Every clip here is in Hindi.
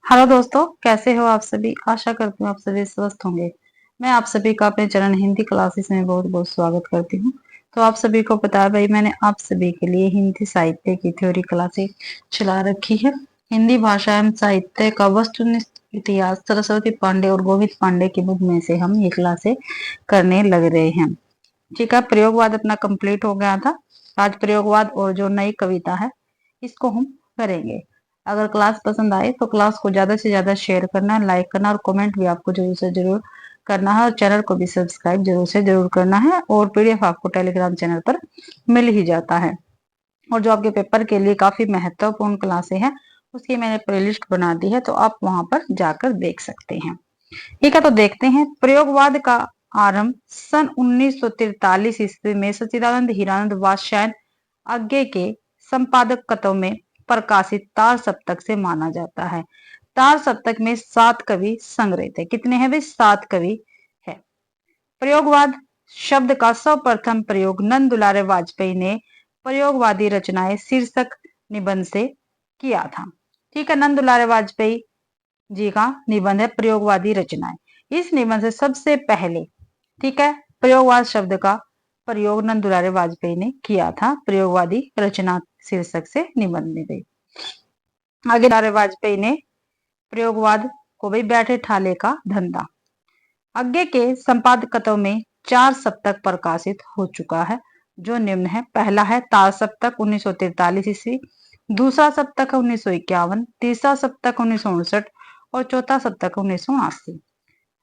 हेलो दोस्तों, कैसे हो आप सभी। आशा करती हूँ आप सभी स्वस्थ होंगे। मैं आप सभी का अपने चरण हिंदी क्लासेस में बहुत बहुत स्वागत करती हूँ। तो आप सभी को पता है भाई, मैंने आप सभी के लिए हिंदी साहित्य की थ्योरी क्लासेस चला रखी है। हिंदी भाषा एवं साहित्य का वस्तुनिष्ठ इतिहास सरस्वती पांडे और गोविंद पांडे की बुक में से हम ये क्लासे करने लग रहे हैं। ठीक है, प्रयोगवाद अपना कंप्लीट हो गया था। आज प्रयोगवाद और जो नई कविता है इसको हम करेंगे। अगर क्लास पसंद आए तो क्लास को ज्यादा से ज्यादा शेयर करना, लाइक करना और कमेंट भी आपको जरूर से जरूर करना है। और चैनल को भी सब्सक्राइब जरूर से जरूर करना है। और पीडीएफ आपको टेलीग्राम चैनल पर मिल ही जाता है। और जो आपके पेपर के लिए काफी महत्वपूर्ण क्लासे हैं उसकी मैंने प्लेलिस्ट बना दी है, तो आप वहां पर जाकर देख सकते हैं। ठीक है, तो देखते हैं। प्रयोगवाद का आरंभ सन 1943 ईस्वी में सच्चिदानंद हीरानंद वात्स्यायन आज्ञे के संपादकत्व में प्रकाशित तार सप्तक से माना जाता है। तार सप्तक में 7 कवि संग्रहित है। कितने हैं वे? 7 कवि है। प्रयोगवाद शब्द का सर्वप्रथम प्रयोग नंद दुलारे वाजपेयी ने प्रयोगवादी रचनाएं शीर्षक निबंध से किया था। ठीक है, नंद दुलारे वाजपेयी जी का निबंध है प्रयोगवादी रचनाएं। इस निबंध से सबसे पहले, ठीक है, प्रयोगवाद शब्द का प्रयोग नंद दुलारे वाजपेयी ने किया था प्रयोगवादी रचना शीर्षक से निबंध में गई। आगे दुलारे वाजपेयी ने प्रयोगवाद को भी बैठे ठाले का धंधा आगे के संपादकत्व में 4 सप्तक प्रकाशित हो चुका है, जो निम्न है। पहला है तार सप्तक 1943 ईस्वी, दूसरा सप्तक है 1951, तीसरा सप्तक 1959 और चौथा सप्तक 1979।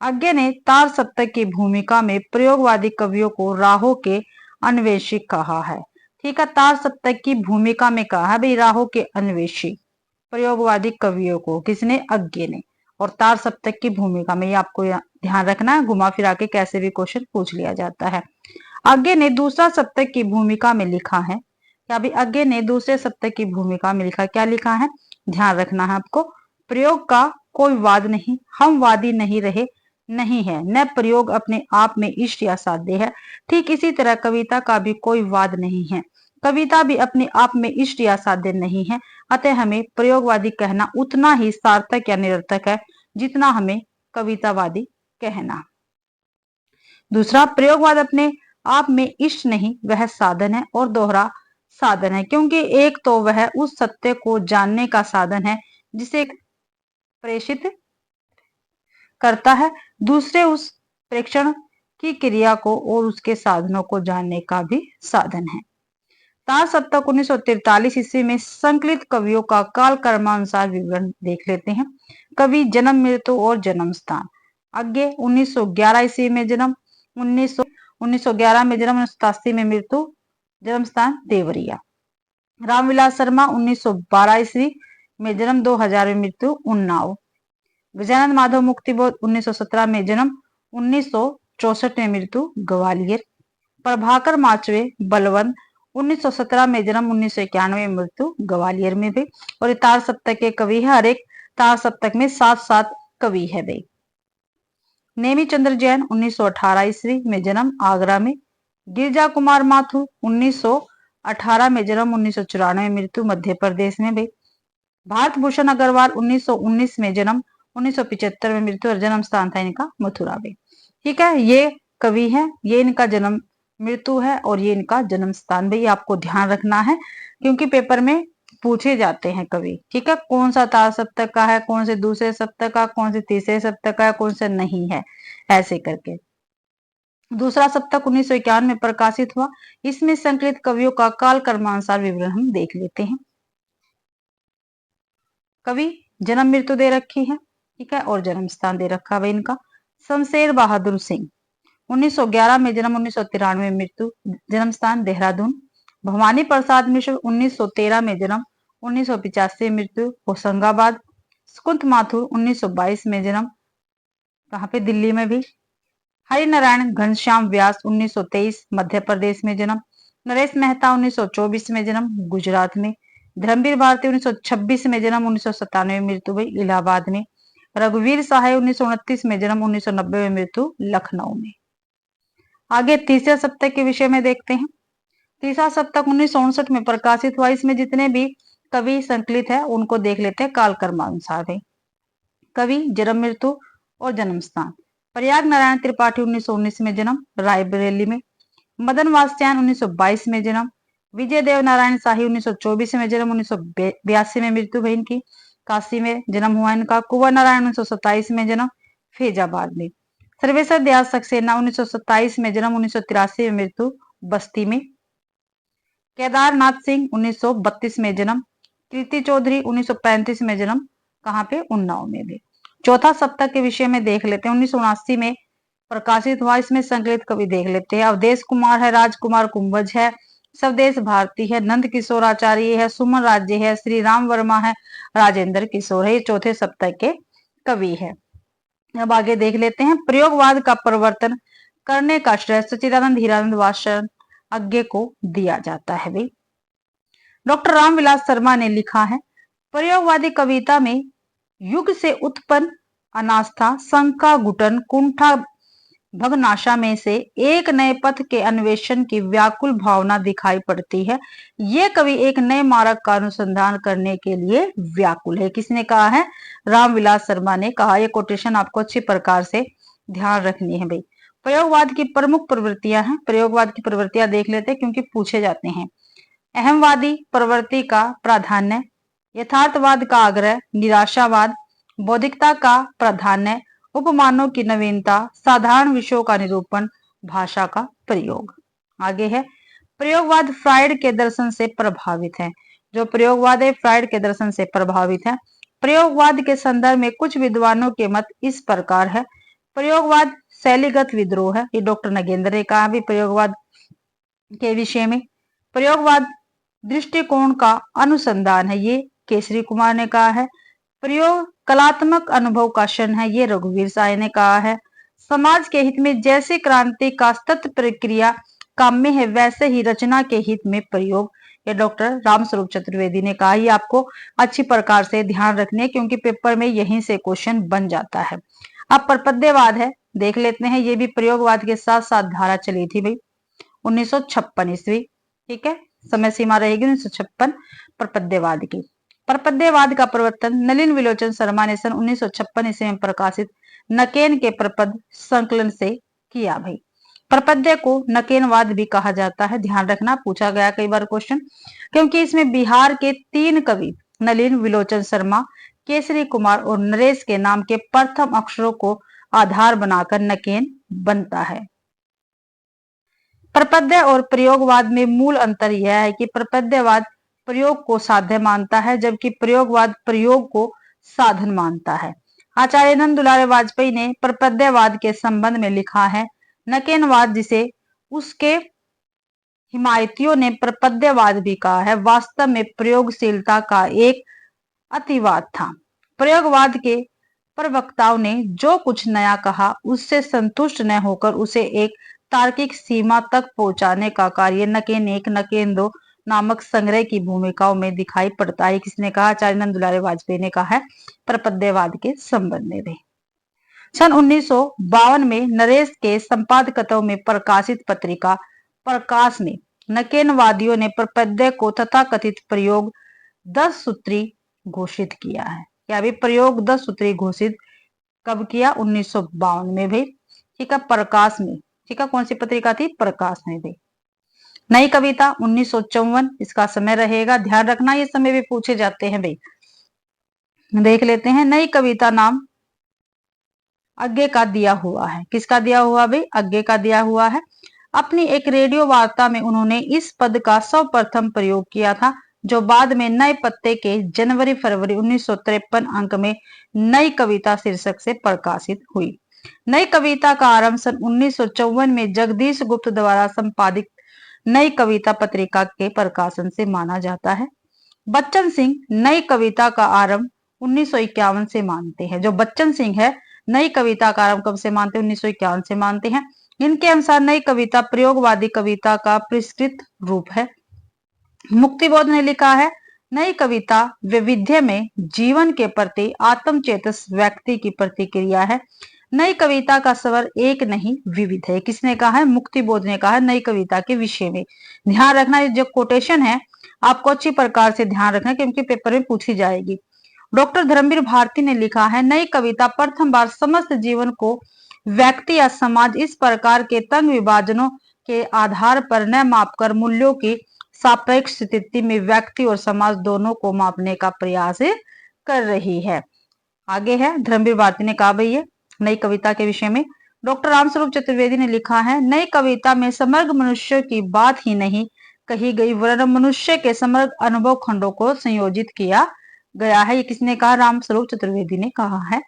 आज्ञे ने तार सप्तक की भूमिका में प्रयोगवादी कवियों को राहों के अन्वेषी कहा है। ठीक है, तार सप्तक की भूमिका में कहा है भाई राहों के अन्वेषी प्रयोगवादी कवियों को। किसने? आज्ञे ने। और तार सप्तक की भूमिका में, ये आपको ध्यान रखना है, घुमा फिरा के कैसे भी क्वेश्चन पूछ लिया जाता है। आज्ञे ने दूसरा सप्तक की भूमिका में लिखा है क्या भी? आज्ञे ने दूसरे सप्तक की भूमिका में लिखा, क्या लिखा है? ध्यान रखना है आपको। प्रयोग का कोई वाद नहीं, हम वादी नहीं रहे, नहीं है, न प्रयोग अपने आप में इष्ट या साध्य है। ठीक इसी तरह कविता का भी कोई वाद नहीं है, कविता भी अपने आप में इष्ट या साध्य नहीं है। अतः हमें प्रयोगवादी कहना उतना ही सार्थक या निरर्थक है जितना हमें कवितावादी कहना। दूसरा, प्रयोगवाद अपने आप में इष्ट नहीं, वह साधन है और दोहरा साधन है, क्योंकि एक तो वह उस सत्य को जानने का साधन है जिसे प्रेषित करता है, दूसरे उस प्रेक्षण की क्रिया को और उसके साधनों को जानने का भी साधन है। तार सप्तक 1943 ईस्वी में संकलित कवियों का काल कर्मानुसार विवरण देख लेते हैं। कवि, जन्म, मृत्यु और जन्म स्थान। आगे 1911 ईस्वी में जन्म, 1911 में जन्म, 1987 में मृत्यु, जन्म स्थान देवरिया। रामविलास शर्मा 1912 ईस्वी में जन्म, 2000 में मृत्यु, उन्नाव। गजानन माधव मुक्तिबोध 1917 में जन्म, 1964 में मृत्यु, ग्वालियर। प्रभाकर माचवे बलवंत 1917 में जन्म, 1991 में मृत्यु, ग्वालियर में भी। और ये तार सप्तक के कवि है, हर एक तार सप्तक में 7-7 कवि है भाई। नेमी चंद्र जैन 1918 ईस्वी में जन्म, आगरा में। गिरजा कुमार माथुर 1918 में जन्म, 1994 में मृत्यु, मध्य प्रदेश में भाई। भारत भूषण अग्रवाल 1919 में जन्म, 1975 में मृत्यु और जन्म स्थान था इनका मथुरा में। ठीक है, ये कवि है, ये इनका जन्म मृत्यु है और ये इनका जन्म स्थान भी आपको ध्यान रखना है, क्योंकि पेपर में पूछे जाते हैं कवि। ठीक है, कौन सा तार सप्तक का है, कौन से दूसरे सप्तक का, कौन से तीसरे सप्तक का है, कौन से नहीं है, ऐसे करके। दूसरा सप्तक 1951 में प्रकाशित हुआ। इसमें संकलित कवियों का काल कर्मानुसार विवरण हम देख लेते हैं। कवि, जन्म मृत्यु दे रखी है, ठीक है, और जन्म स्थान दे रखा है इनका। शमशेर बहादुर सिंह 1911 में जन्म, 1993 में मृत्यु, जन्म स्थान देहरादून। भवानी प्रसाद मिश्र 1913 में जन्म, 1985 में मृत्यु, होशंगाबाद। सुकुंत माथुर 1922 में जन्म, कहाँ पे? दिल्ली में भी। हरि नारायण घनश्याम व्यास 1923 मध्य प्रदेश में जन्म। नरेश मेहता 1924 में जन्म, गुजरात में। धर्मवीर भारती 1926 में जन्म, 1997 में मृत्यु हुई, इलाहाबाद में। रघुवीर सहाय 1929 में जन्म, 1990 में मृत्यु, लखनऊ में। आगे तीसरे सप्तक के विषय में देखते हैं। तीसरा सप्तक 1959 में प्रकाशित हुआ। इसमें जितने भी कवि संकलित है उनको देख लेते हैं काल कर्मानुसार है। कवि, जन्म मृत्यु और जन्म स्थान। प्रयाग नारायण त्रिपाठी 1919 में जन्म, रायबरेली में। मदन वात्स्यायन 1922 में जन्म। विजय देव नारायण शाही 1924 में जन्म, 1982 में मृत्यु हुई इनकी, काशी में जन्म हुआ इनका। कुंवर नारायण 1927 में जन्म, फैजाबाद में। सर्वेश्वर दयाल सक्सेना 1927 में जन्म, 1983 में मृत्यु, बस्ती में। केदारनाथ सिंह 1932 में जन्म। कीर्ति चौधरी 1935 में जन्म, कहाँ पे, उन्नाव में भी। चौथा सप्तक के विषय में देख लेते हैं, 1979 में प्रकाशित हुआ। इसमें संकलित कवि देख लेते हैं। अवधेश कुमार है, राजकुमार कुंभज है, स्वदेश भारती है, नंद किशोर आचार्य है, सुमन राज्य है, श्री राम वर्मा है, राजेंद्र किशोर है। ये चौथे सप्तक के कवि है। अब आगे देख लेते हैं। प्रयोगवाद का प्रवर्तन करने का श्रेय सच्चिदानंद हीरानंद वात्स्ययन अज्ञे को दिया जाता है भाई। डॉक्टर रामविलास शर्मा ने लिखा है, प्रयोगवादी कविता में युग से उत्पन्न अनास्था, शंका, घुटन, कुंठा, भगनाशा में से एक नए पथ के अन्वेषण की व्याकुल भावना दिखाई पड़ती है। ये कवि एक नए मार्ग का अनुसंधान करने के लिए व्याकुल है। किसने कहा है? रामविलास शर्मा ने कहा। ये कोटेशन आपको अच्छी प्रकार से ध्यान रखनी है भाई। प्रयोगवाद की प्रमुख प्रवृत्तियां हैं। प्रयोगवाद की प्रवृत्तियां देख लेते हैं क्योंकि पूछे जाते हैं। अहमवादी प्रवृत्ति का प्राधान्य, यथार्थवाद का आग्रह, निराशावाद, बौद्धिकता का प्राधान्य, उपमानों की नवीनता, साधारण विषयों का निरूपण, भाषा का प्रयोग। आगे है, प्रयोगवाद फ्राइड के दर्शन से प्रभावित है। जो प्रयोगवाद है फ्राइड के दर्शन से प्रभावित है। प्रयोगवाद के संदर्भ में कुछ विद्वानों के मत इस प्रकार है। प्रयोगवाद शैलीगत विद्रोह है, ये डॉक्टर नगेंद्र ने कहा भी प्रयोगवाद के विषय में। प्रयोगवाद दृष्टिकोण का अनुसंधान है, ये केसरी कुमार ने कहा है। प्रयोग कलात्मक अनुभव का क्षण है, ये रघुवीर साय ने कहा है। समाज के हित में जैसे क्रांति का सतत प्रक्रिया काम्य है, वैसे ही रचना के हित में प्रयोग, ये डॉक्टर रामस्वरूप चतुर्वेदी ने कहा। ये आपको अच्छी प्रकार से ध्यान रखने, क्योंकि पेपर में यहीं से क्वेश्चन बन जाता है। अब प्रपद्यवाद है, देख लेते हैं। ये भी प्रयोगवाद के साथ साथ धारा चली थी भाई, 1956 ईस्वी। ठीक है, समय सीमा रहेगी 1956 प्रपद्यवाद की। प्रपद्यवाद का प्रवर्तन नलिन विलोचन शर्मा ने सन 1956 ईस्वी में प्रकाशित नकेन के प्रपद संकलन से किया भाई। प्रपद्य को नकेनवाद भी कहा जाता है, ध्यान रखना, पूछा गया कई बार क्वेश्चन, क्योंकि इसमें बिहार के 3 कवि नलिन विलोचन शर्मा, केसरी कुमार और नरेश के नाम के प्रथम अक्षरों को आधार बनाकर नकेन बनता है। प्रपद्य और प्रयोगवाद में मूल अंतर यह है कि प्रपद्यवाद प्रयोग को साध्य मानता है, जबकि प्रयोगवाद प्रयोग को साधन मानता है। आचार्य नंद दुलारे वाजपेयी ने प्रपद्यवाद के संबंध में लिखा है, नकेनवाद, जिसे उसके हिमायतियों ने प्रपद्यवाद भी कहा है, वास्तव में प्रयोगशीलता का एक अतिवाद था। प्रयोगवाद के प्रवक्ताओं ने जो कुछ नया कहा, उससे संतुष्ट न होकर उसे एक तार्किक सीमा तक पहुंचाने का कार्य नकेन 1, नकेन 2 नामक संग्रह की भूमिकाओं में दिखाई पड़ता है। किसने कहा? आचार्य नंद दुलारे वाजपेयी ने कहा है प्रपद्यवाद के संबंध में भी। सन 1952 में नरेश के संपादकत्व में प्रकाशित पत्रिका प्रकाश में नकेनवादियों ने प्रपद्य को तथाकथित प्रयोग 10 सूत्री घोषित किया है। क्या भी प्रयोग 10 सूत्री घोषित कब किया? 1952 में भी। ठीक है, प्रकाश में। ठीक है, कौन सी पत्रिका थी? प्रकाश में भी। नई कविता 1954, इसका समय रहेगा, ध्यान रखना, ये समय भी पूछे जाते हैं भाई। देख लेते हैं। नई कविता नाम अज्ञे का दिया हुआ है। किसका दिया हुआ भाई? अज्ञे का दिया हुआ है। अपनी एक रेडियो वार्ता में उन्होंने इस पद का सर्वप्रथम प्रयोग किया था, जो बाद में नए पत्ते के जनवरी-फरवरी 1953 अंक में नई कविता शीर्षक से प्रकाशित हुई। नई कविता का आरंभ सन 1954 में जगदीश गुप्त द्वारा संपादित नई कविता पत्रिका के प्रकाशन से माना जाता है। बच्चन सिंह नई कविता का आरंभ 1951 से मानते हैं। जो बच्चन सिंह है, नई कविता का आरंभ कब से मानते हैं? 1951 से मानते हैं। इनके अनुसार नई कविता प्रयोगवादी कविता का परिष्कृत रूप है। मुक्तिबोध ने लिखा है, नई कविता वैविध्य में जीवन के प्रति आत्मचेतस व्यक्ति की प्रतिक्रिया है। नई कविता का स्वर एक नहीं, विविध है। किसने कहा है? मुक्तिबोध ने कहा है नई कविता के विषय में। ध्यान रखना, जो कोटेशन है आपको अच्छी प्रकार से ध्यान रखना, क्योंकि पेपर में पूछी जाएगी। डॉक्टर धर्मवीर भारती ने लिखा है, नई कविता प्रथम बार समस्त जीवन को व्यक्ति या समाज इस प्रकार के तंग विभाजनों के आधार पर न मापकर मूल्यों की सापेक्ष स्थिति में व्यक्ति और समाज दोनों को मापने का प्रयास कर रही है। आगे है, धर्मवीर भारती ने कहा भाई ये नई कविता के विषय में डॉक्टर रामस्वरूप चतुर्वेदी ने लिखा है, नई कविता में समग्र मनुष्य की बात ही नहीं कही गई वरन मनुष्य के समग्र अनुभव खंडों को संयोजित किया गया है। ये किसने कहा? रामस्वरूप चतुर्वेदी ने कहा है।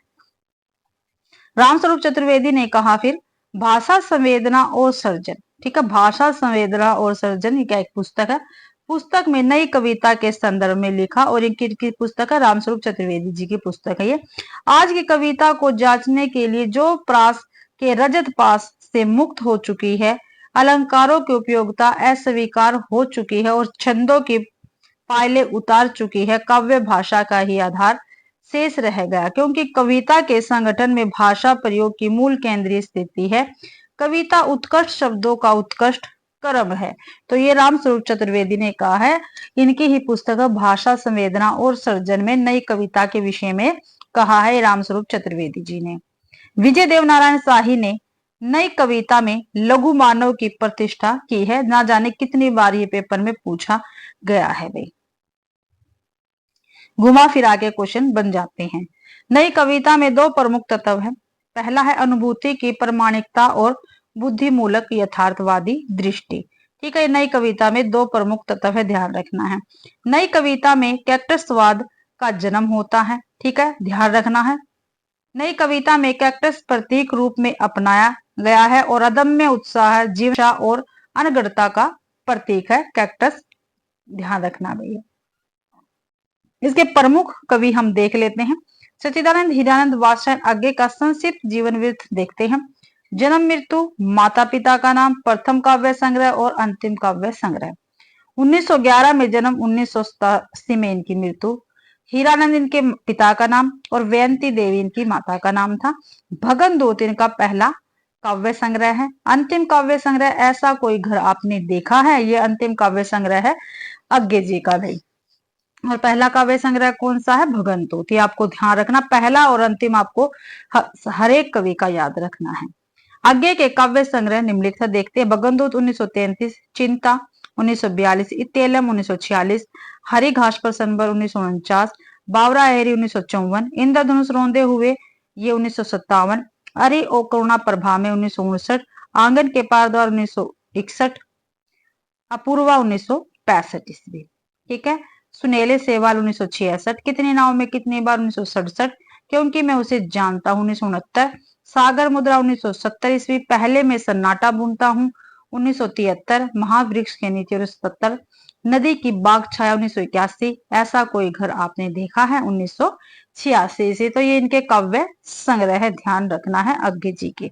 रामस्वरूप चतुर्वेदी ने कहा फिर भाषा संवेदना और सर्जन, ठीक है, भाषा संवेदना और सर्जन, ये क्या एक पुस्तक है। पुस्तक में नई कविता के संदर्भ में लिखा, और इनकी पुस्तक है रामस्वरूप चतुर्वेदी जी की पुस्तक है ये। आज की कविता को जांचने के लिए जो प्रास के रजत पास से मुक्त हो चुकी है, अलंकारों की उपयोगिता अस्वीकार हो चुकी है और छंदों की पायलें उतार चुकी है, काव्य भाषा का ही आधार शेष रह गया, क्योंकि कविता के संगठन में भाषा प्रयोग की मूल केंद्रीय स्थिति है। कविता उत्कृष्ट शब्दों का उत्कृष्ट क्रम है। तो ये रामस्वरूप चतुर्वेदी ने कहा है, इनकी ही पुस्तक भाषा संवेदना और सर्जन में नई कविता के विषय में कहा है रामस्वरूप चतुर्वेदी जी ने। विजय देवनारायण शाही ने नई कविता में लघु मानव की प्रतिष्ठा की है। ना जाने कितनी बार ये पेपर में पूछा गया है भाई, घुमा फिरा के क्वेश्चन बन जाते हैं। नई कविता में दो प्रमुख तत्व है। पहला है अनुभूति की प्रामाणिकता और बुद्धिमूलक यथार्थवादी दृष्टि, ठीक है। नई कविता में दो प्रमुख तत्व है, ध्यान रखना है। नई कविता में कैक्टसवाद का जन्म होता है, ठीक है, ध्यान रखना है। नई कविता में कैक्टस प्रतीक रूप में अपनाया गया है और अदम्य उत्साह, जीवनशा और अनगढ़ता का प्रतीक है कैक्टस, ध्यान रखना भैया। इसके प्रमुख कवि हम देख लेते हैं। सच्चिदानंद हीरानंद वात्स्यायन आगे का संक्षिप्त जीवन वृत्त देखते हैं। जन्म मृत्यु, माता पिता का नाम, प्रथम काव्य संग्रह और अंतिम काव्य संग्रह। 1911 में जन्म, 1987 में इनकी मृत्यु। हीरानंद इनके पिता का नाम और वयंती देवी इनकी माता का नाम था। भगन दूत इनका पहला काव्य संग्रह है। अंतिम काव्य संग्रह ऐसा कोई घर आपने देखा है, ये अंतिम काव्य संग्रह है अज्ञे जी का भाई। और पहला काव्य संग्रह कौन सा है? भगनतूत। ये आपको ध्यान रखना, पहला और अंतिम आपको हर एक कवि का याद रखना है। आगे के काव्य संग्रह निम्नलिखित है, देखते हैं। भगनतूत 1933, चिंता 1942, इत्येलम 1946, हरी घास पर सनबर 1949, बावरा हेरी 1954, इंद्रधनुष रोंदे हुए ये 1957, अरे ओ करुणा प्रभा में 1959, आंगन के पार द्वार 1961, अपूर्वा 1965 ईस्वी, ठीक है। सुनेले सेवाल 1966, कितनी नाव में कितनी बार 1967, क्योंकि मैं उसे जानता हूं 1969, सागर मुद्रा 1970 ईस्वी, पहले मैं सन्नाटा बुनता हूँ 1973, महावृक्ष के नीचे 1970, नदी की बाग छाया 1981, ऐसा कोई घर आपने देखा है 1986 से। तो ये इनके काव्य संग्रह है, ध्यान रखना है अज्ञे जी के।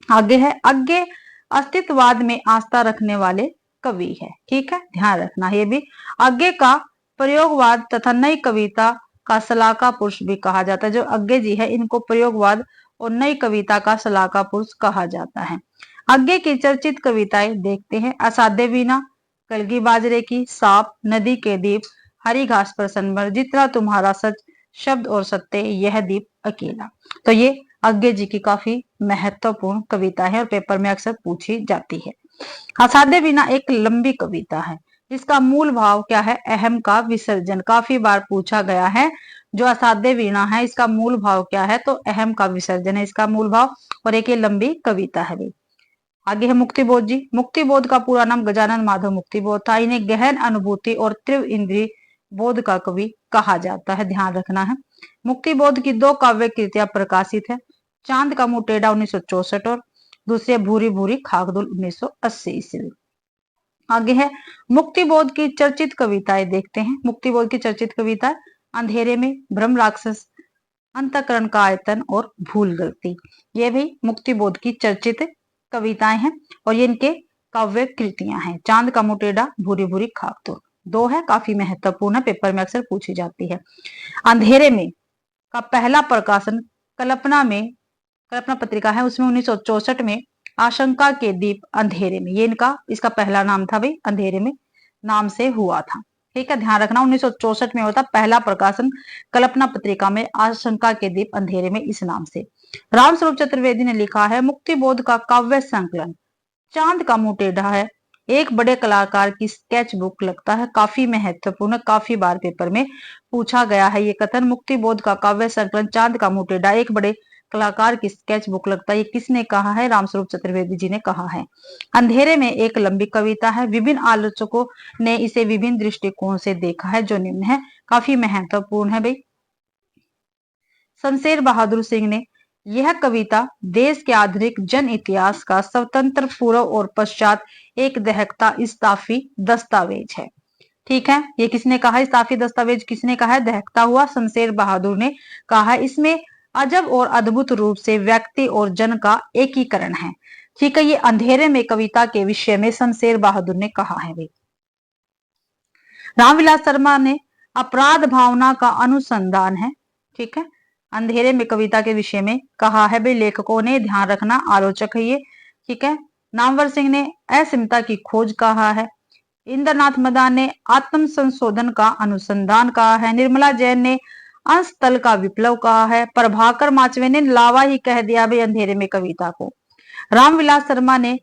आगे है, अज्ञे अस्तित्ववाद में आस्था रखने वाले कवि है, ठीक है, ध्यान रखना। ये भी अज्ञे का प्रयोगवाद तथा नई कविता का सलाहका पुरुष भी कहा जाता है। जो अज्ञे जी है इनको प्रयोगवाद और नई कविता का सलाहका पुरुष कहा जाता है। अज्ञे की चर्चित कविताएं देखते हैं। असाध्य वीणा, कलगी बाजरे की, सांप, नदी के दीप, हरी घास पर सनबर, जितना तुम्हारा सच, शब्द और सत्य, यह दीप अकेला। तो ये अज्ञे जी की काफी महत्वपूर्ण कविता है और पेपर में अक्सर पूछी जाती है। असाध्य वीणा एक लंबी कविता है। इसका मूल भाव क्या है? अहम का विसर्जन, काफी बार पूछा गया है। जो असाध्य वीणा है इसका मूल भाव क्या है? तो अहम का विसर्जन है इसका मूल भाव, और एक ये लंबी कविता है। आगे है मुक्तिबोध जी। मुक्तिबोध का पूरा नाम गजानन माधव मुक्तिबोध था। इन्हें गहन अनुभूति और तीव्र इंद्रिय बोध का कवि कहा जाता है, ध्यान रखना है। मुक्तिबोध की दो काव्य कृतियां प्रकाशित है। चांद का मुंह टेढ़ा 1964 और दूसरे भूरी भूरी खाकदुल 1980 ईस्वी। आगे है मुक्तिबोध की चर्चित कविताएं देखते हैं। मुक्तिबोध की चर्चित कविता अंधेरे में, ब्रह्म राक्षस, अंतकरण का आयतन और भूल गलती। ये भी मुक्तिबोध की चर्चित कविताएं हैं और ये इनके काव्य कृतियां हैं। चांद का मुंह टेढ़ा, भूरी भूरी खाकदुल, दो है, काफी महत्वपूर्ण है, पेपर में अक्सर पूछी जाती है। अंधेरे में का पहला प्रकाशन कल्पना में, कल्पना पत्रिका है, उसमें 1964 में आशंका के दीप अंधेरे में, ये इनका इसका पहला नाम था भाई, अंधेरे में नाम से हुआ था। ठीक है, ध्यान रखना 1964 में होता पहला प्रकाशन कल्पना पत्रिका में आशंका के दीप अंधेरे में इस नाम से। रामस्वरूप चतुर्वेदी ने लिखा है मुक्ति बोध का काव्य संकलन चांद का मुंह टेढ़ा है एक बड़े कलाकार की स्केच बुक लगता है काफी महत्वपूर्ण, काफी बार पेपर में पूछा गया है ये कथन। मुक्ति बोध का काव्य संकलन चांद का मुंह टेढ़ा एक बड़े कलाकार की स्केच बुक लगता है, ये किसने कहा है? रामस्वरूप चतुर्वेदी जी ने कहा है। अंधेरे में एक लंबी कविता है, विभिन्न आलोचकों ने इसे विभिन्न दृष्टिकोण से देखा है जो निम्न है, काफी महत्वपूर्ण है भाई। शमशेर बहादुर सिंह ने यह कविता देश के आधुनिक जन इतिहास का स्वतंत्र पूर्व और पश्चात एक दहकता इस्ताफी दस्तावेज है। ठीक है, ये किसने कहा? इस्ताफी दस्तावेज किसने कहा है? दहकता हुआ शमशेर बहादुर ने कहा है। इसमें अजब और अद्भुत रूप से व्यक्ति और जन का एकीकरण है। ठीक है, ये अंधेरे में कविता के विषय में शमशेर बहादुर ने कहा है भाई। रामविलास शर्मा ने अपराध भावना का अनुसंधान है। ठीक है, अंधेरे में कविता के विषय में कहा है भाई, लेखकों ने ध्यान रखना, आलोचक है ये। ठीक है, नामवर सिंह ने असीमता की खोज कहा है। इंद्रनाथ मदान ने आत्म संशोधन का अनुसंधान कहा है। निर्मला जैन ने अंश तल का विप्लव कहा है। प्रभाकर माचवे ने लावा ही कह दिया भाई अंधेरे में कविता को। रामविलास शर्मा ने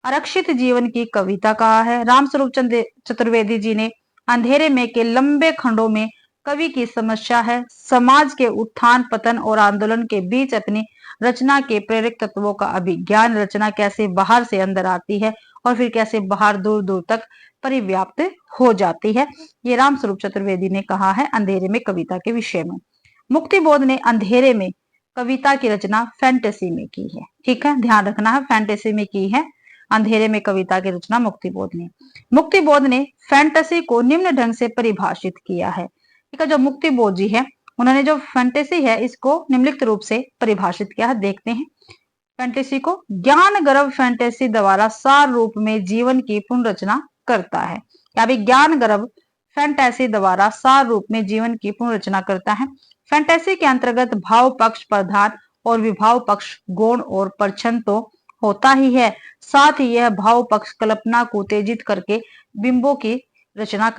आरक्षित जीवन की कविता कहा है। रामस्वरूप चतुर्वेदी जी ने अंधेरे में के लंबे खंडों में कवि की समस्या है, समाज के उत्थान पतन और आंदोलन के बीच अपनी रचना के प्रेरक तत्वों का अभिज्ञान, रचना कैसे बाहर से अंदर आती है और फिर कैसे बाहर दूर दूर तक परिव्याप्त हो जाती है, ये रामस्वरूप चतुर्वेदी ने कहा है अंधेरे में कविता के विषय में। मुक्ति बोध ने अंधेरे में कविता की रचना फैंटेसी में की है। ठीक है, ध्यान रखना है, फैंटेसी में की है अंधेरे में कविता की रचना मुक्ति बोध ने। मुक्ति बोध ने फैंटेसी को निम्न ढंग से परिभाषित किया है। ठीक है, जो मुक्ति बोध जी है उन्होंने जो फैंटेसी है इसको निम्नलिखित रूप से परिभाषित किया है, देखते हैं। फैंटेसी को ज्ञान गर्भ फैंटेसी द्वारा सार रूप में जीवन की पुनर्रचना करता है। या भी ज्ञान गर्भ फैंटेसी द्वारा सार रूप में जीवन की पुनर्रचना करता है। फैंटेसी के अंतर्गत भाव पक्ष प्रधान और विभाव पक्ष गौण और परछन तो होता ही है, साथ ही यह भाव पक्ष कल्पना को उत्तेजित करके बिंबों की रचना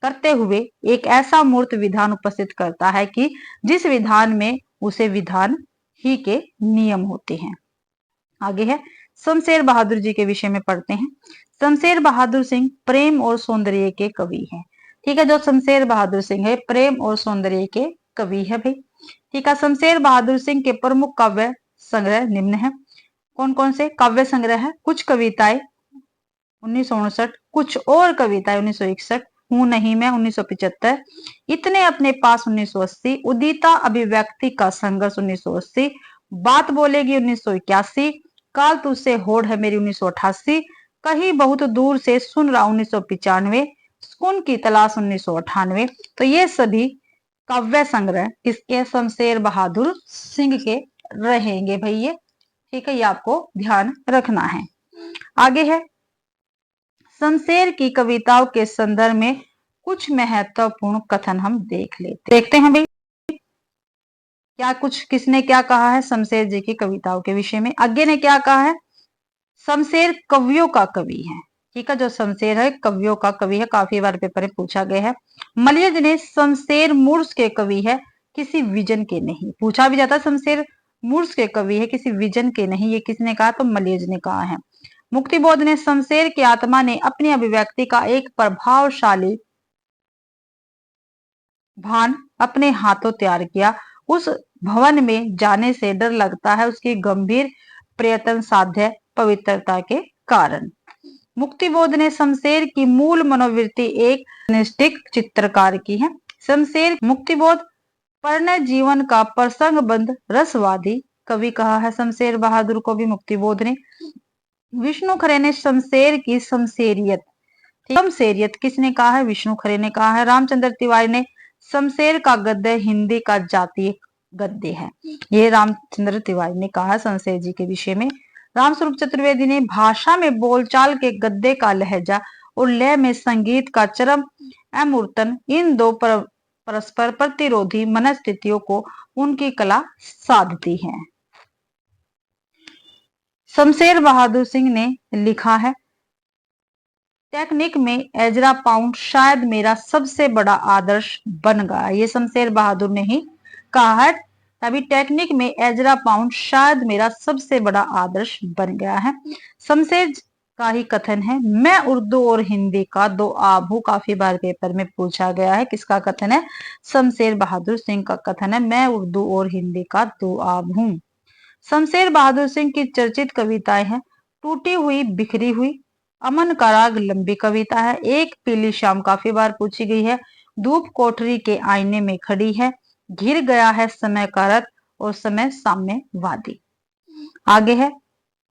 करते हुए एक ऐसा मूर्त विधान उपस्थित करता है कि जिस विधान में उसे विधान ही के नियम होते हैं। आगे है शमशेर बहादुर जी के विषय में पढ़ते हैं। शमशेर बहादुर सिंह प्रेम और सौंदर्य के कवि हैं। ठीक है, जो शमशेर बहादुर सिंह है प्रेम और सौंदर्य के कवि है भाई। ठीक है, शमशेर बहादुर सिंह के प्रमुख काव्य संग्रह निम्न है। कौन कौन से काव्य संग्रह है? कुछ कविताएं 1959, कुछ और कविताएं 1961, हूं नहीं मैं 1975, इतने अपने पास 1980, उदिता अभिव्यक्ति का संघर्ष 1980, बात बोलेगी 1981, काल तुझसे होड़ है मेरी 1988, कहीं बहुत दूर से सुन रहा 1995, सुकून की तलाश 1998। तो ये सभी काव्य संग्रह किसके? शमशेर बहादुर सिंह के रहेंगे भाई ये। ठीक है, ये आपको ध्यान रखना है। आगे है शमशेर की कविताओं के संदर्भ में कुछ महत्वपूर्ण कथन हम देखते हैं भाई, क्या कुछ किसने क्या कहा है शमशेर जी की कविताओं के विषय में। आगे ने क्या कहा है? शमशेर कवियों का कवि है। ठीक है, जो शमशेर है कवियों का कवि है, काफी बार पेपर में पूछा गया है। मलयज ने शमशेर मूर्स के कवि है, किसी विजन के नहीं। पूछा भी जाता शमशेर मूर्स के कवि है, किसी विजन के नहीं, ये किसने कहा? तो मलयज ने कहा है। मुक्तिबोध ने शमशेर की आत्मा ने अपनी अभिव्यक्ति का एक प्रभावशाली भान अपने हाथों तैयार किया, उस भवन में जाने से डर लगता है उसकी गंभीर प्रयत्न साध्य पवित्रता के कारण। मुक्तिबोध ने शमशेर की मूल मनोवृत्ति एक निष्ठिक चित्रकार की है। शमशेर मुक्तिबोध प्रणय जीवन का प्रसंगबद्ध रसवादी कवि कहा है शमशेर बहादुर को भी मुक्तिबोध ने। विष्णु खरे ने शमशेर की शमशेरियत किसने कहा है? विष्णु खरे ने कहा है। रामचंद्र तिवारी ने शमशेर का गद्य हिंदी का जातीय गद्य है, ये रामचंद्र तिवारी ने कहा शमशेर जी के विषय में। रामस्वरूप चतुर्वेदी ने भाषा में बोलचाल के गद्य का लहजा और लय में संगीत का चरम अमूर्तन, इन दो परस्पर प्रतिरोधी मनस्थितियों को उनकी कला साधती है। शमशेर बहादुर सिंह ने लिखा है टेक्निक में एजरा पाउंड शायद मेरा सबसे बड़ा आदर्श बन गया। ये शमशेर बहादुर ने ही कहा है। तभी टेक्निक में एजरा पाउंड शायद मेरा सबसे बड़ा आदर्श बन गया है। शमशेर का ही कथन है। मैं उर्दू और हिंदी का दो आब हूं। काफी बार पेपर में पूछा गया है। किसका कथन है? शमशेर बहादुर सिंह का कथन है। मैं उर्दू और हिंदी का दो आब हूं। शमशेर बहादुर सिंह की चर्चित कविताएं हैं टूटी हुई, बिखरी हुई, अमन का राग लंबी कविता है, एक पीली शाम काफी बार पूछी गई है, धूप कोठरी के आईने में खड़ी है, घिर गया है समय का रथ और समय साम्यवादी। आगे है,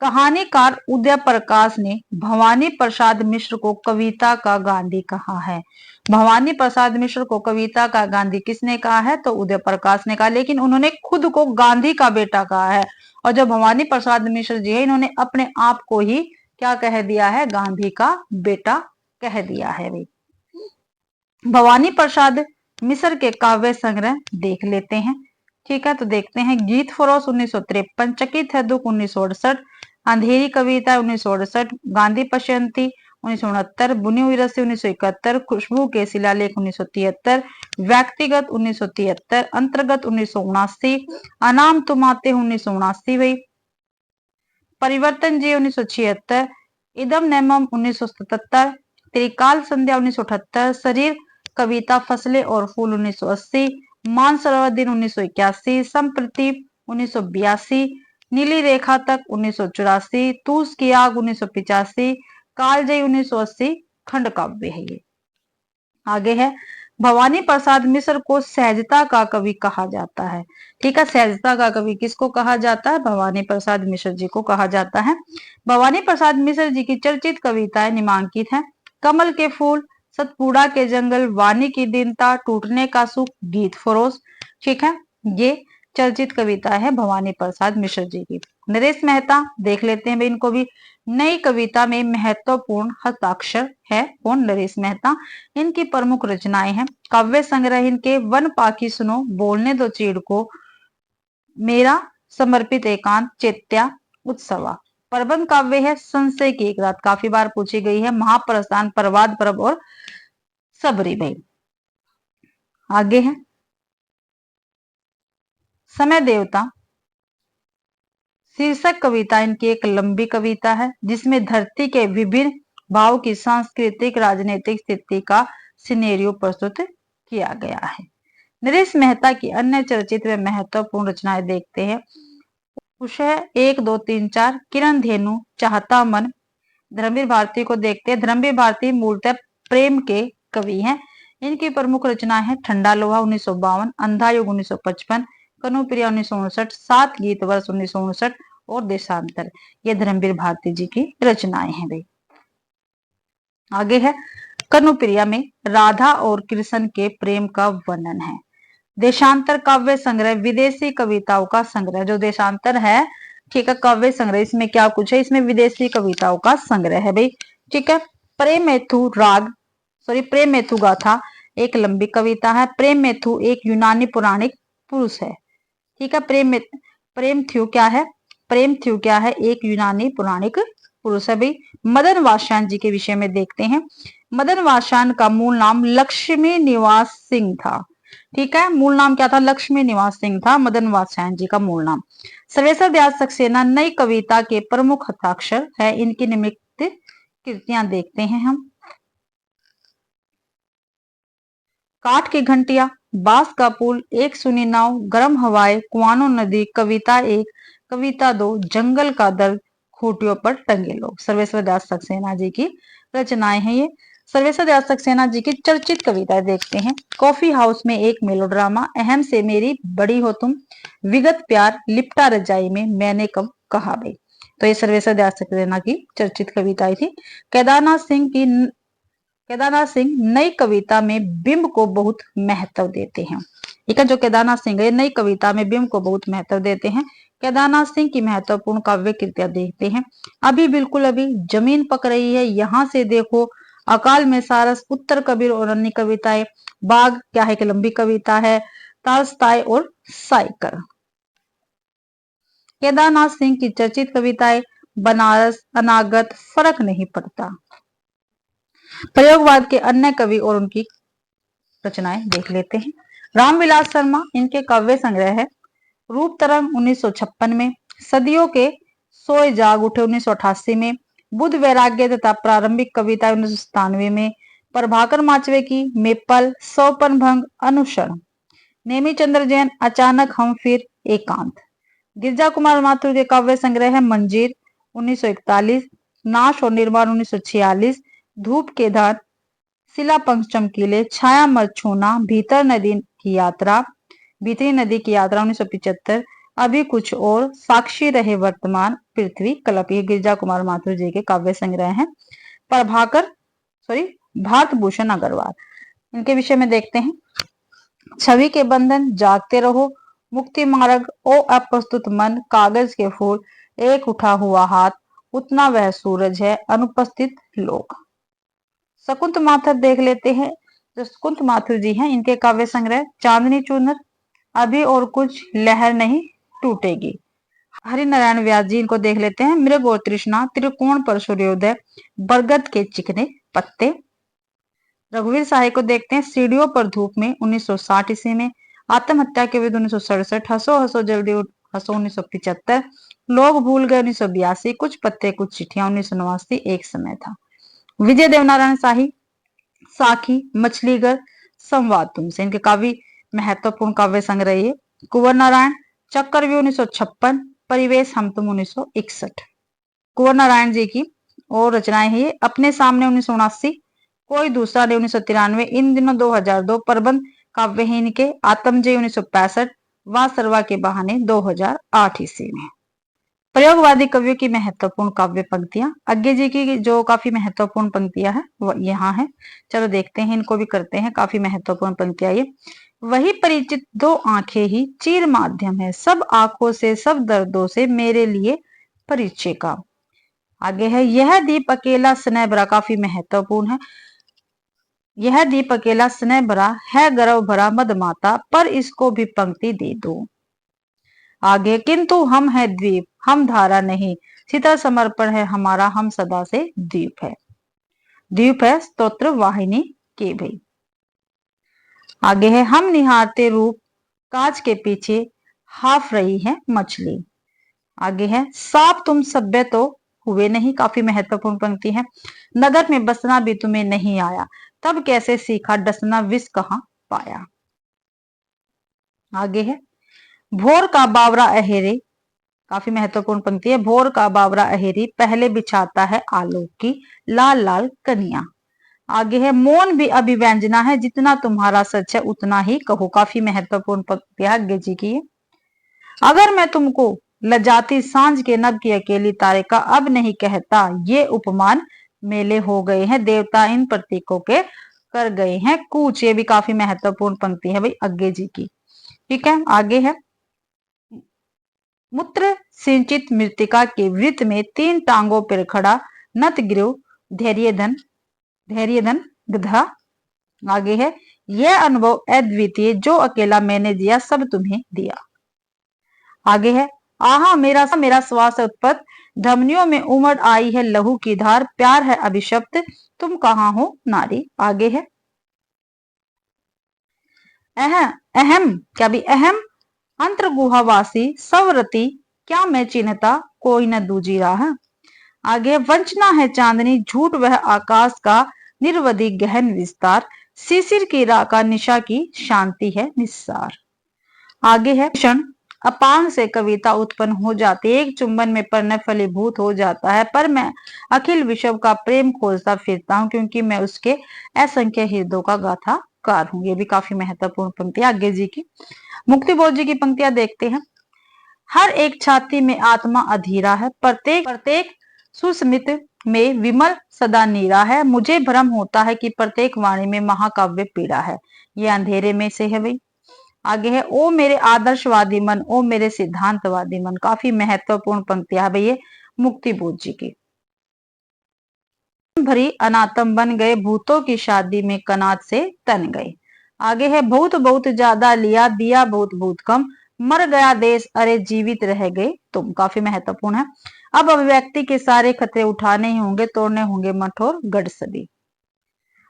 कहानीकार उदय प्रकाश ने भवानी प्रसाद मिश्र को कविता का गांधी कहा है। भवानी प्रसाद मिश्र को कविता का गांधी किसने कहा है? तो उदय प्रकाश ने कहा, लेकिन उन्होंने खुद को गांधी का बेटा कहा है। और जो भवानी प्रसाद मिश्र जी है, इन्होंने अपने आप को ही क्या कह दिया है? गांधी का बेटा कह दिया है भाई। भवानी प्रसाद मिश्र के काव्य संग्रह देख लेते हैं। ठीक है, तो देखते हैं। गीत फरोश 1953, चकित है दुख 1968, अंधेरी कविता 1968, गांधी पश्यंती 1969, बुनी हुई रस्सी 1971, खुशबू के शिलालेख 1973, व्यक्तिगत 1973, अंतर्गत 1979, अनाम तुम आते 1979 भाई, परिवर्तन जी 1976, इदम नेमम 1977, त्रिकाल संध्या 1978, शरीर कविता फसलें और फूल 1980, मानसरोवर दिन 1981, संप्रति 1982, नीली रेखा तक 1984, तूस की आग 1985, कालजयी 1980 खंड काव्य है ये। आगे है, भवानी प्रसाद मिश्र को सहजता का कवि कहा जाता है। ठीक है, सहजता का कवि किसको कहा जाता है? भवानी प्रसाद मिश्र जी को कहा जाता है। भवानी प्रसाद मिश्र जी की चर्चित कविताएं निम्नलिखित हैं। कमल के फूल, सतपुड़ा के जंगल, वाणी की दीनता, टूटने का सुख, गीत फरोश। ठीक है, ये चर्चित कविता है भवानी प्रसाद मिश्र जी की। नरेश मेहता देख लेते हैं भाई, इनको भी। नई कविता में महत्वपूर्ण हस्ताक्षर है कौन? नरेश मेहता। इनकी प्रमुख रचनाएं हैं काव्य संग्रह इनके वन पाखी सुनो, बोलने दो चीड़ को, मेरा समर्पित एकांत, चेत्या, उत्सवा। प्रबंध काव्य है संशय की एक रात, काफी बार पूछी गई है, महाप्रस्थान, प्रवाद पर्व और सबरी भाई। आगे है, समय देवता शीर्षक कविता इनकी एक लंबी कविता है जिसमें धरती के विभिन्न भाव की सांस्कृतिक राजनीतिक स्थिति का सिनेरियो प्रस्तुत किया गया है। नरेश मेहता की अन्य चर्चित व महत्वपूर्ण रचनाएं देखते हैं। उषः 1, 2, 3, 4, किरण धेनु, चाहता मन। धर्मवीर भारती को देखते हैं। धर्मवीर भारती मूलतः प्रेम के कवि हैं। इनकी प्रमुख रचनाएं हैं ठंडा लोहा 1952, अंधा युग 1955, कनुप्रिया 1959, 7 गीत वर्ष 1959 और देशांतर। ये धर्मवीर भारती जी की रचनाएं हैं भाई। आगे है, कनुप्रिया में राधा और कृष्ण के प्रेम का वर्णन है। देशांतर काव्य संग्रह विदेशी कविताओं का संग्रह, जो देशांतर है, ठीक है, काव्य संग्रह, इसमें क्या कुछ है? इसमें विदेशी कविताओं का संग्रह है भाई। ठीक है, प्रेम मेथु गाथा एक लंबी कविता है। प्रेम मेथु एक यूनानी पौराणिक पुरुष है। ठीक है, प्रेम थ्यू क्या है? एक यूनानी पौराणिक पुरुष है भाई। मदन वात्स्यायन जी के विषय में देखते हैं। मदन वात्स्यायन का मूल नाम लक्ष्मी निवास सिंह था। ठीक है, मूल नाम क्या था? लक्ष्मी निवास सिंह था मदन वात्स्यायन जी का मूल नाम। सर्वेश्वर दयाल सक्सेना नई कविता के प्रमुख हस्ताक्षर है। इनकी निम्नलिखित कृतियां देखते हैं हम। काठ की घंटिया, बांस का पुल, एक सुनी नाव, गर्म हवाएं, कुआनो नदी, कविता 1, कविता 2, जंगल का दर्द, खूंटियों पर टंगे लोग। सर्वेश्वर दयाल सक्सेना जी की रचनाएं हैं ये। सर्वेश्वर दयाल सक्सेना जी की चर्चित कविताएं देखते हैं। कॉफी हाउस में एक मेलोड्रामा, अहम से मेरी बड़ी हो तुम, विगत प्यार, लिपटा रजाई में, मैंने कब कहा भाई। तो ये सर्वेश्वर दयाल सक्सेना की चर्चित कविताएं थी। केदारनाथ सिंह नई कविता में बिंब को बहुत महत्व देते हैं। ठीक है, जो केदारनाथ सिंह है नई कविता में बिंब को बहुत महत्व देते हैं। केदारनाथ सिंह की महत्वपूर्ण काव्य कृतियां देखते हैं। अभी बिल्कुल अभी, जमीन पक रही है, यहां से देखो, अकाल में सारस, उत्तर कबीर और अन्य कविताएं, बाग क्या है? एक लंबी कविता है, तालस्ताय और साइकर। केदारनाथ सिंह की चर्चित कविताएं बनारस, अनागत, फर्क नहीं पड़ता। प्रयोगवाद के अन्य कवि और उनकी रचनाएं देख लेते हैं। रामविलास शर्मा, इनके काव्य संग्रह है रूप तरंग 1956 में, सदियों के सोए जाग उठे 1988 में, बुद्ध वैराग्य तथा प्रारंभिक कविता 1997 में, प्रभाकर माचवे की मेपल, सौपन भंग, अनुसरण, नेमी चंद्र जैन, अचानक हम फिर एकांत, गिरजा कुमार माथुर के काव्य संग्रह है मंजीर 1941, नाश और निर्माण 1946, धूप के धार, शिला पंख चमकीले, छाया मत छूना, भीतर नदी की यात्रा, भीतरी नदी की यात्रा 1975, अभी कुछ और, साक्षी रहे वर्तमान, पृथ्वी कल्प, ये गिरजा कुमार माथुर जी के काव्य संग्रह हैं। प्रभाकर भारत भूषण अग्रवाल, इनके विषय में देखते हैं। छवि के बंधन, जागते रहो, मुक्ति मार्ग, ओ अप्रस्तुत मन, कागज के फूल, एक उठा हुआ हाथ, उतना वह सूरज है, अनुपस्थित लोग। शकुंत माथुर देख लेते हैं। जो शकुंत माथुर जी हैं, इनके काव्य संग्रह चांदनी चूनर, अभी और कुछ, लहर नहीं टूटेगी। हरिनारायण व्यास जी, इनको देख लेते हैं। मृग और तृष्णा, त्रिकोण पर सूर्योदय, बरगद के चिकने पत्ते। रघुवीर साहे को देखते हैं। सीढ़ियों पर धूप में 1960 ईस्वी में, आत्महत्या के विरुद्ध 1967, हंसो हंसो जल्दी हंसो 1975, लोग भूल गए 1982, कुछ पत्ते कुछ चिट्ठियां 1989, एक समय था। विजय देवनारायण शाही, साखी, मछलीगर, संवाद तुमसे, इनके काव्य महत्वपूर्ण काव्य संग्रह ये। कुंवर नारायण, चक्रव्यूह 1956, परिवेश हम तुम 1961। कुंवर नारायण जी की और रचनाएं है ये। अपने सामने 1979, कोई दूसरा नहीं 1993, इन दिनों 2002, प्रबंध काव्य है इनके। आत्मजय 1965, वा सरवा के बहाने 2008 ईस्वी में। प्रयोगवादी कवियों की महत्वपूर्ण काव्य पंक्तियां, अज्ञे जी की जो काफी महत्वपूर्ण पंक्तियां है वो यहाँ है। चलो देखते हैं, इनको भी करते हैं। काफी महत्वपूर्ण पंक्तियां ये। वही परिचित दो आंखें ही चीर माध्यम है, सब आंखों से सब दर्दों से मेरे लिए परिचय का। आगे है, यह दीप अकेला स्नेह भरा, काफी महत्वपूर्ण है। यह दीप अकेला स्नेह भरा है, गर्व भरा मदमाता, पर इसको भी पंक्ति दे दो। आगे, किंतु हम है द्वीप, हम धारा नहीं, सीता समर्पण है हमारा, हम सदा से द्वीप है। द्वीप है स्तोत्र वाहिनी के भाई। आगे है, हम निहारते रूप कांच के पीछे, हाफ रही है मछली। आगे है, साफ तुम सभ्य तो हुए नहीं, काफी महत्वपूर्ण पंक्ति है। नगर में बसना भी तुम्हें नहीं आया, तब कैसे सीखा डसना, विष कहां पाया। आगे है, भोर का बावरा अहेरे, काफी महत्वपूर्ण पंक्ति है। भोर का बावरा अहेरी, पहले बिछाता है आलोक की लाल लाल कनिया। आगे है, मौन भी अभिव्यंजना है, जितना तुम्हारा सच है उतना ही कहो, काफी महत्वपूर्ण पंक्ति है अज्ञे जी की। अगर मैं तुमको लजाती सांझ के नभ की अकेली तारे का, अब नहीं कहता ये उपमान मेले हो गए हैं, देवता इन प्रतीकों के कर गए हैं कूच। ये भी काफी महत्वपूर्ण पंक्ति है भाई अज्ञे जी की। ठीक है, आगे है, मूत्र सिंचित मृतिका के वृत्त में तीन टांगों पर खड़ा नत गिरो धैर्यधन गधा। आगे है, यह अनुभव अद्वितीय, जो अकेला मैंने दिया सब तुम्हें दिया। आगे है, आहा मेरा श्वास उत्पत, धमनियों में उमड़ आई है लहू की धार, प्यार है अभिशप्त, तुम कहाँ हो नारी। आगे है, अहम क्या भी अहम अंतर गुहावासी सवरती, क्या मैं चिन्हता कोई न दूजी राह। आगे, वंचना है चांदनी झूठ वह आकाश का निर्वधि गहन विस्तार, शिशिर की राका निशा की शांति है निस्सार। आगे है, क्षण अपांग से कविता उत्पन्न हो जाती, एक चुंबन में प्रणय फलीभूत हो जाता है, पर मैं अखिल विश्व का प्रेम खोजता फिरता हूँ, क्योंकि मैं उसके असंख्य हृदयों का गाथा कार हूँ। ये भी काफी महत्वपूर्ण पंक्ति आज्ञे जी की। मुक्ति बोध जी की पंक्तियां देखते हैं। हर एक छाती में आत्मा अधीरा है, प्रत्येक सुस्मित में विमल सदा नीरा है, मुझे भ्रम होता है कि प्रत्येक वाणी में महाकाव्य पीड़ा है, ये अंधेरे में से है भाई। आगे है, ओ मेरे आदर्शवादी मन, ओ मेरे सिद्धांतवादी मन, काफी महत्वपूर्ण पंक्तियां भाई ये मुक्ति बोध जी की। भरी अनातम बन गए, भूतों की शादी में कनात से तन गए। आगे है, बहुत बहुत ज्यादा लिया दिया बहुत बहुत कम, मर गया देश अरे जीवित रह गए तुम, काफी महत्वपूर्ण है। अब अभिव्यक्ति के सारे खतरे उठाने ही होंगे, तोड़ने होंगे मठ और गढ़ सभी।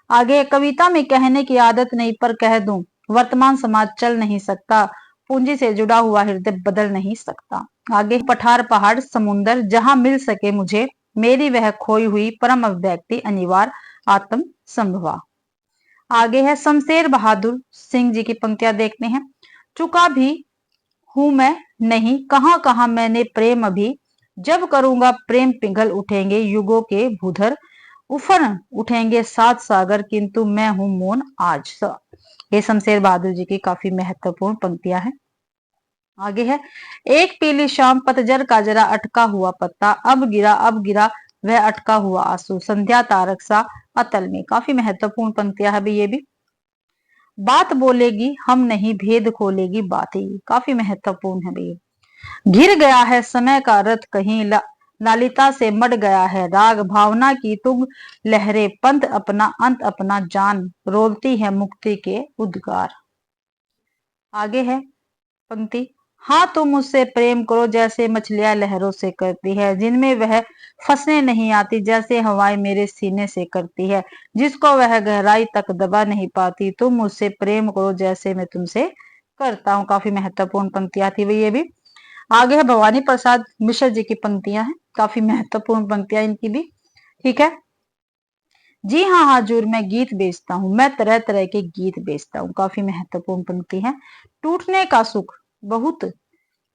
आगे, कविता में कहने की आदत नहीं पर कह दूं, वर्तमान समाज चल नहीं सकता, पूंजी से जुड़ा हुआ हृदय बदल नहीं सकता। आगे, पठार पहाड़ समुंदर जहां मिल सके मुझे, मेरी वह खोई हुई परम अभिव्यक्ति अनिवार्य आत्म संभवा। आगे है शमशेर बहादुर सिंह जी की पंक्तियां देखते हैं। चुका भी हूं मैं नहीं, कहां कहां मैंने प्रेम अभी, जब करूंगा प्रेम पिघल उठेंगे युगों के भूधर, उफन उठेंगे सात सागर, किंतु मैं हूं मौन आज। ये शमशेर बहादुर जी की काफी महत्वपूर्ण पंक्तियां हैं। आगे है, एक पीली शाम पतझर का जरा अटका हुआ पत्ता, अब गिरा वह अटका हुआ आंसू, संध्या तारक सा अतल में। काफी महत्वपूर्ण पंक्तियां है भी ये भी। बात बोलेगी हम नहीं, भेद खोलेगी बातें, काफी महत्वपूर्ण है भैया। घिर गया है समय का रथ कहीं, लालिता से मट गया है राग, भावना की तुग लहरे पंथ अपना अंत अपना, जान रोलती है मुक्ति के उद्गार। आगे है पंक्ति, हाँ तुम मुझसे प्रेम करो जैसे मछलियां लहरों से करती है, जिनमें वह फंसने नहीं आती जैसे हवाएं मेरे सीने से करती है, जिसको वह गहराई तक दबा नहीं पाती, तुम मुझसे प्रेम करो जैसे मैं तुमसे करता हूँ। काफी महत्वपूर्ण पंक्तियां थी ये भी। आगे है भवानी प्रसाद मिश्र जी की पंक्तियां हैं, काफी महत्वपूर्ण पंक्तियां इनकी भी। ठीक है, जी हाँ हजूर मैं गीत बेचता हूँ, मैं तरह तरह के गीत बेचता हूँ, काफी महत्वपूर्ण पंक्ति है। टूटने का सुख बहुत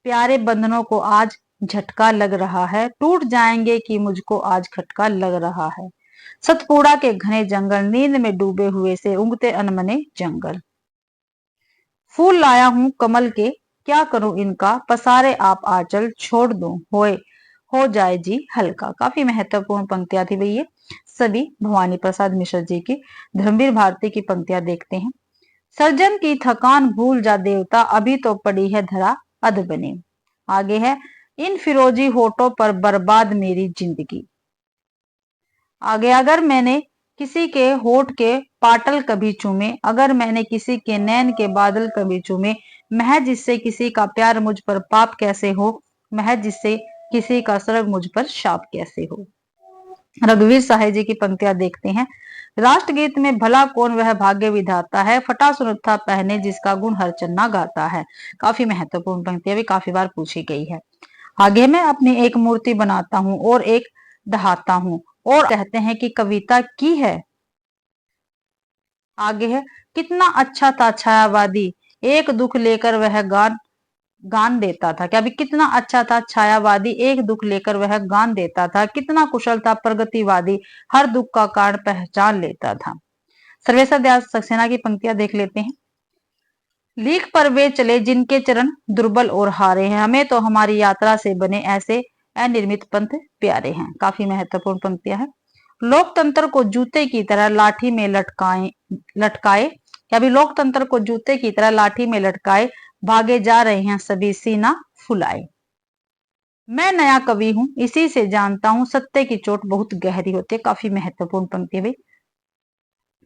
प्यारे बंधनों को आज झटका लग रहा है, टूट जाएंगे कि मुझको आज खटका लग रहा है, सतपुड़ा के घने जंगल नींद में डूबे हुए से उगते अनमने जंगल, फूल लाया हूं कमल के क्या करूं इनका, पसारे आप आंचल छोड़ दो होए हो जाए जी हल्का। काफी महत्वपूर्ण पंक्तियां थी भैया सभी भवानी प्रसाद मिश्र जी की। धर्मवीर भारती की पंक्तियां देखते हैं। सर्जन की थकान भूल जा देवता, अभी तो पड़ी है धरा अधबने। आगे है, इन फिरोजी होठों पर बर्बाद मेरी जिंदगी। आगे, अगर मैंने किसी के होठ के पाटल कभी चूमे, अगर मैंने किसी के नैन के बादल कभी चूमे, महज जिससे किसी का प्यार मुझ पर पाप कैसे हो, महज जिससे किसी का स्वर्ग मुझ पर शाप कैसे हो। रघुवीर साहे जी की पंक्तियां देखते हैं। राष्ट्रगीत में भला कौन वह भाग्य विधाता है, फटा सुनता पहने जिसका गुण हर चन्ना गाता है। काफी महत्वपूर्ण पंक्तियां भी काफी बार पूछी गई है। आगे, मैं अपनी एक मूर्ति बनाता हूँ और एक ढहाता हूँ, और कहते हैं कि कविता की है। आगे है, कितना अच्छा था छायावादी, एक दुख लेकर वह गान गान देता था। क्या भी कितना अच्छा था छायावादी, एक दुख लेकर वह गान देता था, कितना कुशल था प्रगतिवादी, हर दुख का कारण पहचान लेता था। सर्वेश्वर दयाल सक्सेना की पंक्तियां देख लेते हैं। लीक पर वे चले जिनके चरण दुर्बल और हारे हैं, हमें तो हमारी यात्रा से बने ऐसे अनिर्मित पंथ प्यारे हैं। काफी महत्वपूर्ण पंक्तियां हैं। लोकतंत्र को जूते की तरह लाठी में लटकाए, या भी लोकतंत्र को जूते की तरह लाठी में लटकाए, भागे जा रहे हैं सभी सीना फुलाए। मैं नया कवि हूं इसी से जानता हूं, सत्य की चोट बहुत गहरी होती है। काफी महत्वपूर्ण पंक्ति है भाई।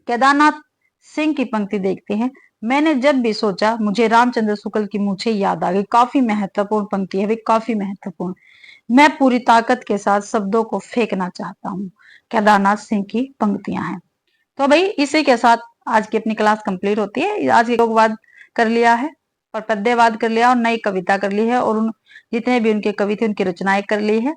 केदारनाथ सिंह की पंक्ति देखते हैं। मैंने जब भी सोचा मुझे रामचंद्र शुक्ल की मुझे याद आ गई। काफी महत्वपूर्ण पंक्ति है भाई, काफी महत्वपूर्ण। मैं पूरी ताकत के साथ शब्दों को फेंकना चाहता हूँ, केदारनाथ सिंह की पंक्तियां हैं। तो भाई इसी के साथ आज की अपनी क्लास कंप्लीट होती है। आज की वाद कर लिया है और पद्यवाद कर लिया और नई कविता कर ली है, और उन जितने भी उनके कवि थे उनकी रचनाएं कर ली है।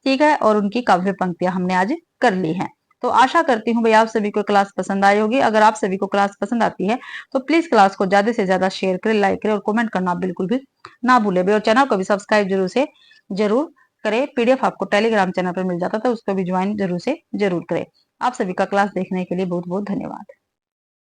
ठीक है, और उनकी काव्य पंक्तियां हमने आज कर ली है। तो आशा करती हूँ भाई आप सभी को क्लास पसंद आई होगी। अगर आप सभी को क्लास पसंद आती है तो प्लीज क्लास को ज्यादा से ज्यादा शेयर करें, लाइक करें और कमेंट करना बिल्कुल भी ना भूले भाई। और चैनल को भी सब्सक्राइब जरूर करें। पीडीएफ आपको टेलीग्राम चैनल पर मिल जाता था, उसको भी ज्वाइन जरूर से जरूर करें। आप सभी का क्लास देखने के लिए बहुत बहुत धन्यवाद।